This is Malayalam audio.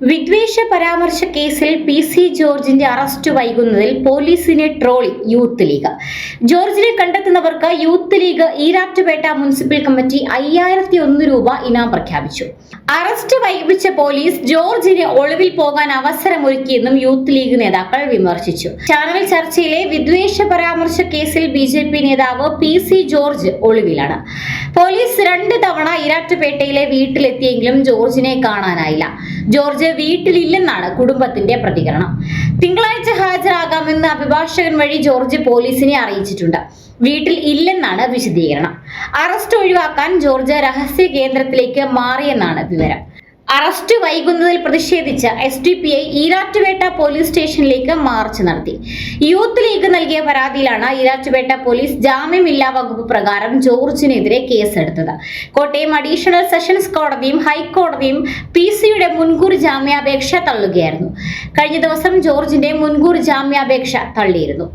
വിദ്വേഷ പരാമർശ കേസിൽ പി.സി. ജോർജിന്റെ അറസ്റ്റ് വൈകുന്നതിൽ പോലീസിനെ ട്രോളി യൂത്ത് ലീഗ്. ജോർജിനെ കണ്ടെത്തുന്നവർക്ക് youth league Erattupetta municipal committee 5001 രൂപ ഇനാം പ്രഖ്യാപിച്ചു. അറസ്റ്റ് വൈകിപ്പിച്ച പോലീസ് ജോർജിന് ഒളിവിൽ പോകാൻ അവസരമൊരുക്കിയെന്നും യൂത്ത് ലീഗ് നേതാക്കൾ വിമർശിച്ചു. ചാനൽ ചർച്ചയിലെ വിദ്വേഷ പരാമർശ കേസിൽ ബി.ജെ.പി. നേതാവ് പി.സി. ജോർജ് ഒളിവിലാണ്. പോലീസ് 2 തവണ ഈരാറ്റുപേട്ടയിലെ വീട്ടിലെത്തിയെങ്കിലും ജോർജിനെ കാണാനായില്ല. ജോർജ് വീട്ടിലില്ലെന്നാണ് കുടുംബത്തിന്റെ പ്രതികരണം. തിങ്കളാഴ്ച ഹാജരാകാമെന്ന് അഭിഭാഷകൻ വഴി ജോർജ് പോലീസിനെ അറിയിച്ചിട്ടുണ്ട്. വീട്ടിൽ ഇല്ലെന്നാണ് വിശദീകരണം. അറസ്റ്റ് ഒഴിവാക്കാൻ ജോർജ് രഹസ്യ കേന്ദ്രത്തിലേക്ക് മാറിയെന്നാണ് വിവരം. അറസ്റ്റ് വൈകുന്നതിൽ പ്രതിഷേധിച്ച് SDPI ഈരാറ്റുപേട്ട പോലീസ് സ്റ്റേഷനിലേക്ക് മാർച്ച് നടത്തി. യൂത്ത് ലീഗ് നൽകിയ പരാതിയിലാണ് ഈരാറ്റുപേട്ട പോലീസ് ജാമ്യമില്ലാ വകുപ്പ് പ്രകാരം ജോർജിനെതിരെ കേസെടുത്തത്. കോട്ടയം അഡീഷണൽ സെഷൻസ് കോടതിയും ഹൈക്കോടതിയും പി.സിയുടെ മുൻകൂർ ജാമ്യാപേക്ഷ തള്ളുകയായിരുന്നു. കഴിഞ്ഞ ദിവസം ജോർജിന്റെ മുൻകൂർ ജാമ്യാപേക്ഷ തള്ളിയിരുന്നു.